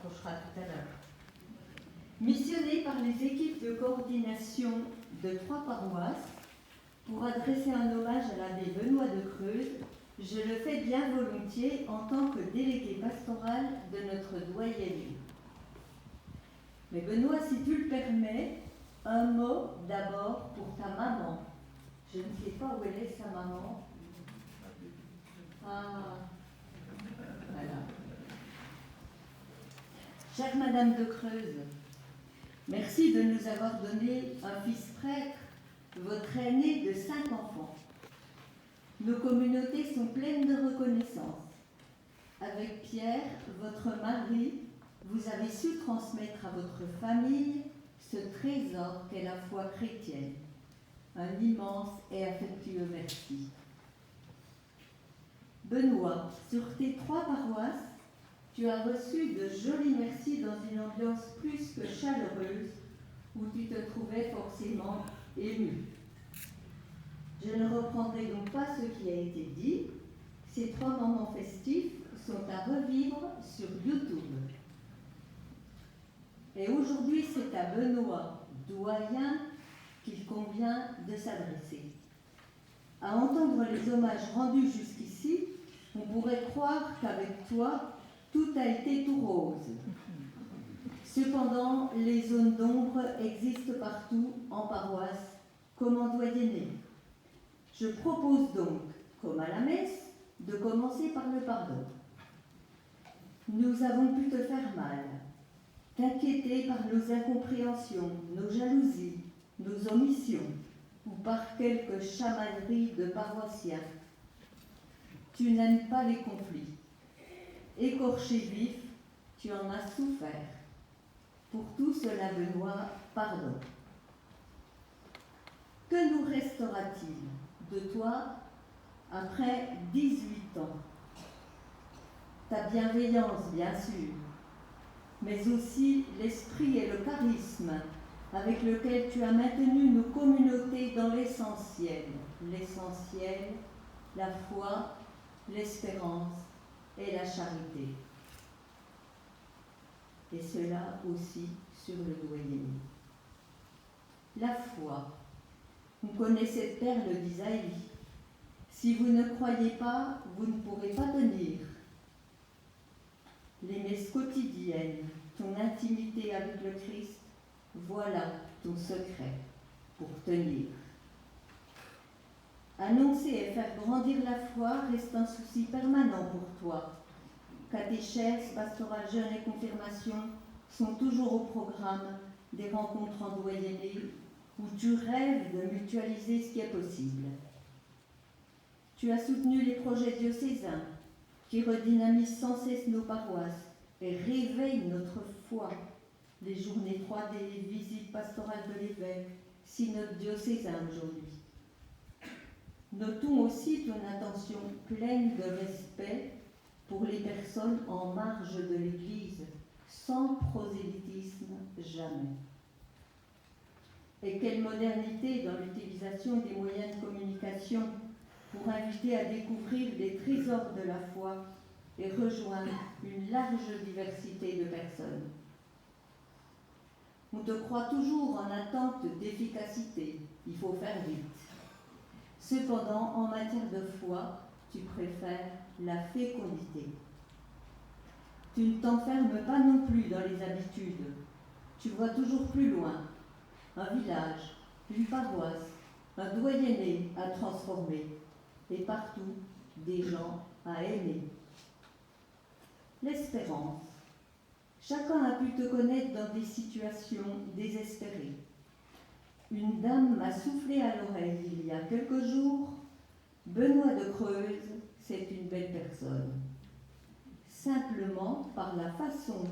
s'approchera tout à l'heure. Missionné par les équipes de coordination de 3 paroisses pour adresser un hommage à l'abbé Benoît de Creuse, je le fais bien volontiers en tant que délégué pastoral de notre doyenné. Mais Benoît, si tu le permets, un mot d'abord pour ta maman. Je ne sais pas où elle est, sa maman. Ah, voilà. Chère Madame de Creuse, merci de nous avoir donné un fils prêtre, votre aîné de 5 enfants. Nos communautés sont pleines de reconnaissance. Avec Pierre, votre mari, vous avez su transmettre à votre famille ce trésor qu'est la foi chrétienne. Un immense et affectueux merci. Benoît, sur tes 3 paroisses, tu as reçu de jolis merci dans une ambiance plus que chaleureuse où tu te trouvais forcément ému. Je ne reprendrai donc pas ce qui a été dit. Ces 3 moments festifs sont à revivre sur YouTube. Et aujourd'hui, c'est à Benoît, doyen, qu'il convient de s'adresser. À entendre les hommages rendus jusqu'ici, on pourrait croire qu'avec toi, tout a été tout rose. Cependant, les zones d'ombre existent partout, en paroisse comme en doyenné. Je propose donc, comme à la messe, de commencer par le pardon. Nous avons pu te faire mal, t'inquiéter par nos incompréhensions, nos jalousies, nos omissions, ou par quelques chamailleries de paroissiens. Tu n'aimes pas les conflits. Écorché vif, tu en as souffert. Pour tout cela, Benoît, pardon. Que nous restera-t-il de toi après 18 ans? Ta bienveillance, bien sûr, mais aussi l'esprit et le charisme avec lequel tu as maintenu nos communautés dans l'essentiel. L'essentiel, la foi, l'espérance et la charité. Et cela aussi sur le doyenné. La foi. On connaît cette perle d'Isaïe. Si vous ne croyez pas, vous ne pourrez pas tenir. Les messes quotidiennes, ton intimité avec le Christ, voilà ton secret pour tenir. Annoncer et faire grandir la foi reste un souci permanent pour toi. Catéchèse, pastorale jeune et confirmation sont toujours au programme des rencontres en doyenné où tu rêves de mutualiser ce qui est possible. Tu as soutenu les projets diocésains qui redynamisent sans cesse nos paroisses et réveillent notre foi. Les journées 3D, visites pastorales de l'évêque, synode diocésain aujourd'hui. Notons aussi ton attention pleine de respect pour les personnes en marge de l'Église, sans prosélytisme jamais. Et quelle modernité dans l'utilisation des moyens de communication pour inviter à découvrir les trésors de la foi et rejoindre une large diversité de personnes. On te croit toujours en attente d'efficacité, il faut faire vite. Cependant, en matière de foi, tu préfères la fécondité. Tu ne t'enfermes pas non plus dans les habitudes. Tu vois toujours plus loin. Un village, une paroisse, un doyenné à transformer, et partout des gens à aimer. L'espérance. Chacun a pu te connaître dans des situations désespérées. Une dame m'a soufflé à l'oreille il y a quelques jours. Benoît de Creuse, c'est une belle personne. Simplement par la façon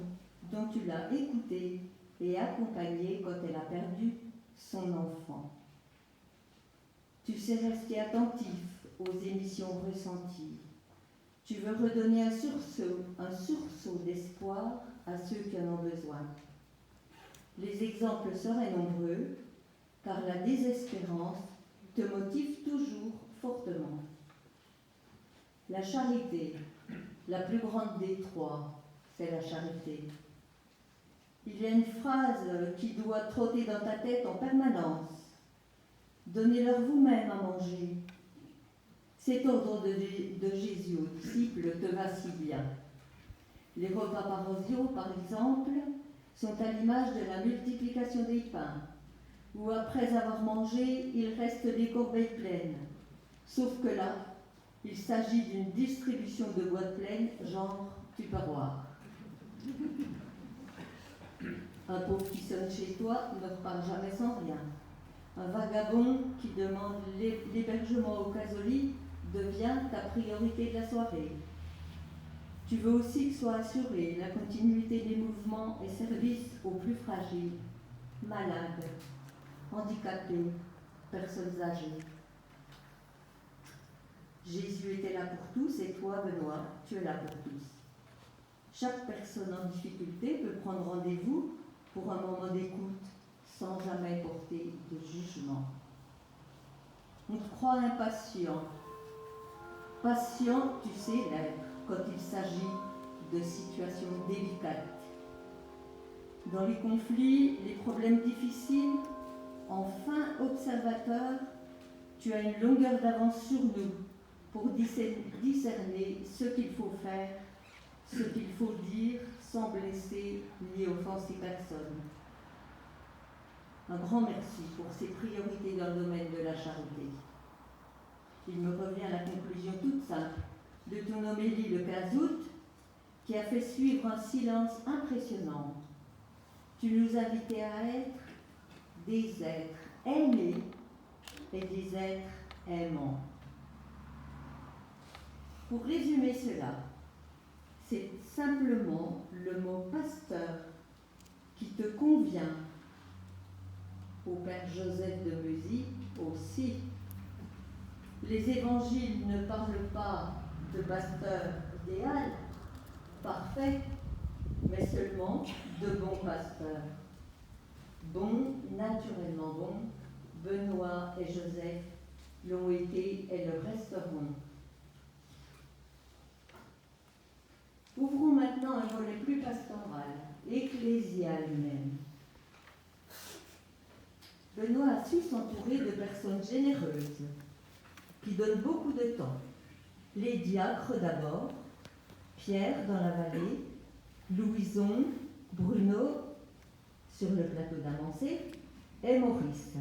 dont tu l'as écoutée et accompagnée quand elle a perdu son enfant. Tu sais rester attentif aux émissions ressenties. Tu veux redonner un sursaut d'espoir à ceux qui en ont besoin. Les exemples seraient nombreux, car la désespérance te motive toujours fortement. La charité, la plus grande des 3, c'est la charité. Il y a une phrase qui doit trotter dans ta tête en permanence. Donnez-leur vous-même à manger. Cet ordre de Jésus aux disciples te va si bien. Les repas paroissiaux, par exemple, sont à l'image de la multiplication des pains, où après avoir mangé, il reste des corbeilles pleines. Sauf que là, il s'agit d'une distribution de boîtes pleines, genre tupperware. Un pauvre qui sonne chez toi ne repart jamais sans rien. Un vagabond qui demande l'hébergement au casolis devient ta priorité de la soirée. Tu veux aussi que soit assurée la continuité des mouvements et services aux plus fragiles, malades, handicapés, personnes âgées. Jésus était là pour tous et toi, Benoît, tu es là pour tous. Chaque personne en difficulté peut prendre rendez-vous pour un moment d'écoute sans jamais porter de jugement. On te croit impatient. Patient, tu sais l'être quand il s'agit de situations délicates. Dans les conflits, les problèmes difficiles, en fin observateur, tu as une longueur d'avance sur nous pour discerner ce qu'il faut faire, ce qu'il faut dire sans blesser ni offenser personne. Un grand merci pour ces priorités dans le domaine de la charité. Il me revient à la conclusion toute simple de ton homélie le 15 août qui a fait suivre un silence impressionnant. Tu nous invitais à être des êtres aimés et des êtres aimants. Pour résumer cela, c'est simplement le mot pasteur qui te convient au Père Joseph de Musy aussi. Les évangiles ne parlent pas de pasteur idéal, parfait, mais seulement de bon pasteur. Bon, naturellement bon, Benoît et Joseph l'ont été et le resteront. Ouvrons maintenant un volet plus pastoral, ecclésial même. Benoît a su s'entourer de personnes généreuses, qui donnent beaucoup de temps. Les diacres d'abord, Pierre dans la vallée, Louison, Bruno sur le plateau d'Amancé et Maurice.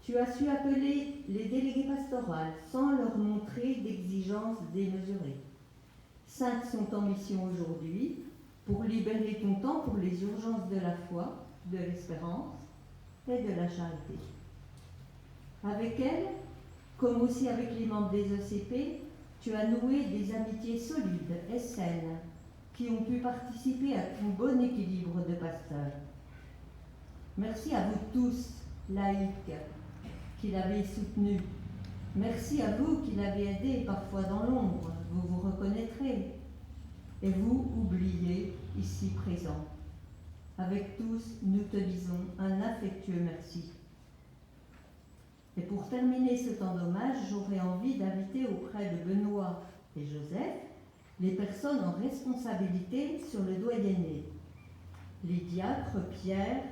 Tu as su appeler les délégués pastorales sans leur montrer d'exigences démesurées. 5 sont en mission aujourd'hui pour libérer ton temps pour les urgences de la foi, de l'espérance et de la charité. Avec elles, comme aussi avec les membres des ECP, tu as noué des amitiés solides et saines qui ont pu participer à ton bon équilibre de pasteur. Merci à vous tous, laïcs, qui l'avez soutenu. Merci à vous qui l'avez aidé parfois dans l'ombre, vous vous reconnaîtrez. Et vous, oubliés, ici présents. Avec tous, nous te disons un affectueux merci. Et pour terminer ce temps d'hommage, j'aurais envie d'inviter auprès de Benoît et Joseph les personnes en responsabilité sur le doyenné. Les diacres Pierre,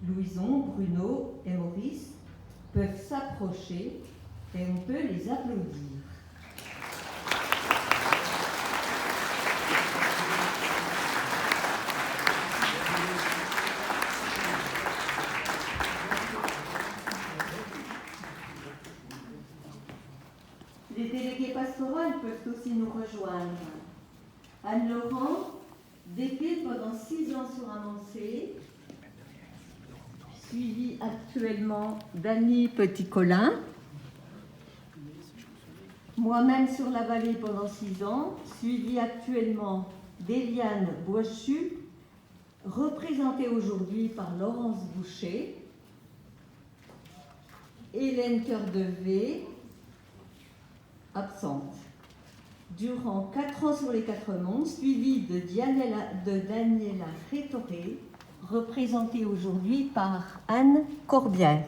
Louison, Bruno et Maurice peuvent s'approcher et on peut les applaudir. Les délégués pastorales peuvent aussi nous rejoindre. Anne Laurent, DP pendant 6 ans sur Amancé, suivie actuellement d'Annie Petit-Colin. Moi-même sur la vallée pendant 6 ans, suivie actuellement d'Eliane Boischu, représentée aujourd'hui par Laurence Boucher, Hélène Cœur-de-V, absente. Durant 4 ans sur les 4 mondes, suivie de Daniela Rétoré, représentée aujourd'hui par Anne Corbière.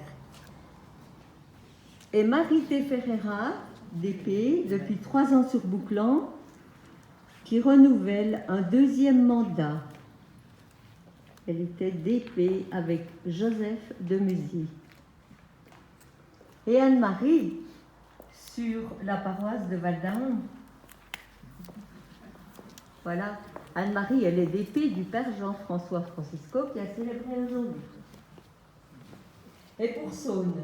Et Marité Ferreira, DP, depuis 3 ans sur Bouclan, qui renouvelle un 2e mandat. Elle était DP avec Joseph de Musy. Et Anne-Marie, sur la paroisse de Val-d'Amont. Voilà, Anne-Marie, elle est DP du Père Jean-François Francisco qui a célébré aujourd'hui. Et pour Saône,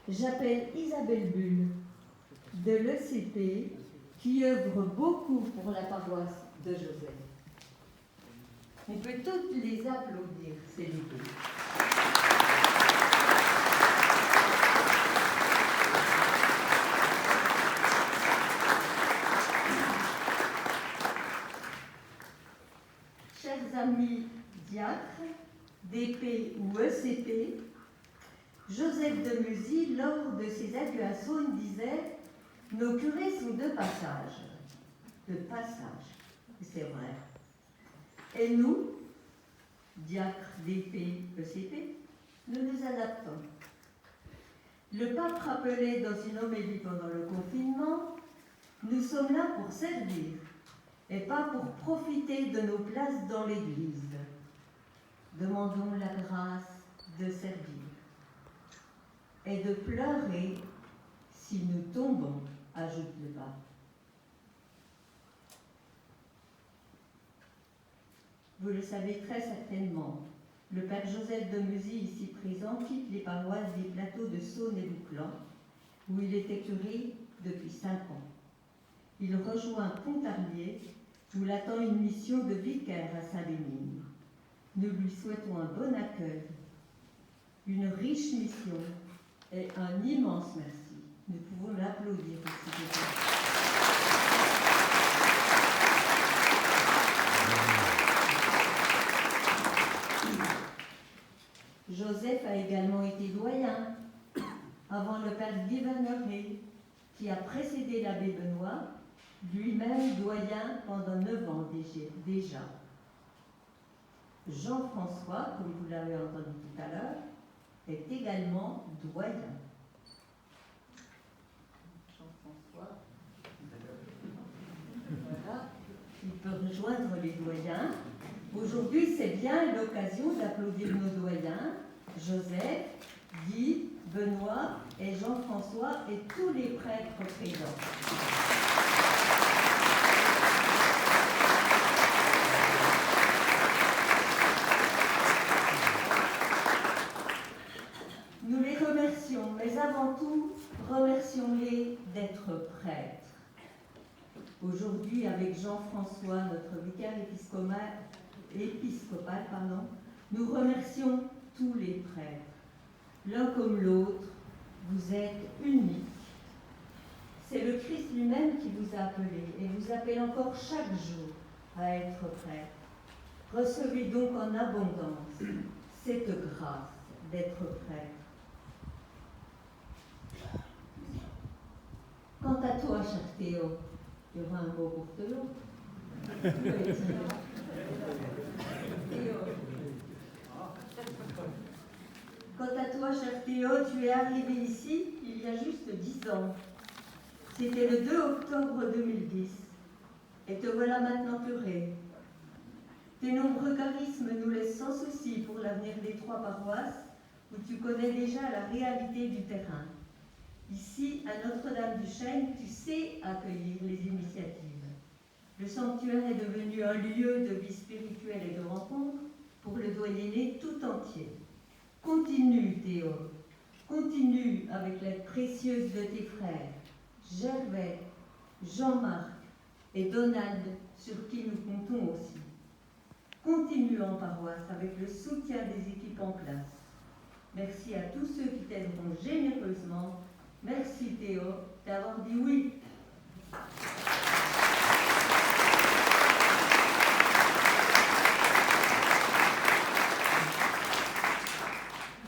j'appelle Isabelle Bulle de l'ECP qui œuvre beaucoup pour la paroisse de Joseph. On peut toutes les applaudir, ces DP. Chers amis diacres, DP ou ECP, Joseph de Musy, lors de ses adieux à Saône, disait « Nos curés sont de passage. » De passage, c'est vrai. Et nous, diacres, DP, ECP, nous nous adaptons. Le pape rappelait dans une homélie pendant le confinement « Nous sommes là pour servir et pas pour profiter de nos places dans l'Église. Demandons la grâce de servir et de pleurer si nous tombons, ajoute le pape. Vous le savez très certainement, le Père Joseph de Musy, ici présent, quitte les paroisses des plateaux de Saône et Bouclan, où il était curé depuis 5 ans. Il rejoint Pontarlier, où l'attend une mission de vicaire à Saint-Bénigne. Nous lui souhaitons un bon accueil, une riche mission et un immense merci. Nous pouvons l'applaudir aussi. Joseph a également été doyen avant le père Guy qui a précédé l'abbé Benoît, lui-même doyen pendant 9 ans déjà. Jean-François, comme vous l'avez entendu tout à l'heure, est également doyen. Jean-François, voilà, il peut rejoindre les doyens. Aujourd'hui, c'est bien l'occasion d'applaudir nos doyens, Joseph, Guy, Benoît et Jean-François et tous les prêtres présents. Nous les remercions, mais avant tout, remercions-les d'être prêtres. Aujourd'hui, avec Jean-François, notre vicaire épiscopal, nous remercions tous les prêtres. L'un comme l'autre, vous êtes uniques. C'est le Christ lui-même qui vous a appelé et vous appelle encore chaque jour à être prêtre. Recevez donc en abondance cette grâce d'être prêtre. Quant à toi, cher Théo, il y aura un mot pour Théo. Quant à toi, cher Théo, tu es arrivé ici il y a juste 10 ans. C'était le 2 octobre 2010. Et te voilà maintenant curé. Tes nombreux charismes nous laissent sans souci pour l'avenir des 3 paroisses où tu connais déjà la réalité du terrain. Ici, à Notre-Dame-du-Chêne, tu sais accueillir les initiatives. Le sanctuaire est devenu un lieu de vie spirituelle et de rencontre pour le doyenné tout entier. Continue, Théo. Continue avec l'aide précieuse de tes frères, Gervais, Jean-Marc et Donald, sur qui nous comptons aussi. Continue en paroisse avec le soutien des équipes en place. Merci à tous ceux qui t'aideront généreusement. Merci Théo d'avoir dit oui.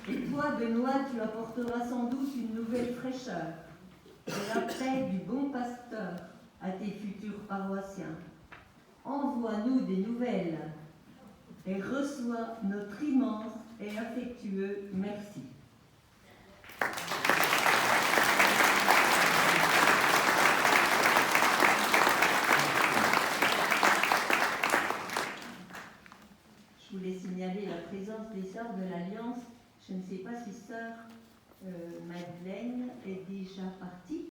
Et toi, Benoît, tu apporteras sans doute une nouvelle fraîcheur, de la paix du bon pasteur à tes futurs paroissiens. Envoie-nous des nouvelles et reçois notre immense et affectueux merci. Je vous laisse signaler la présence des sœurs de l'Alliance. Je ne sais pas si sœur Madeleine est déjà partie.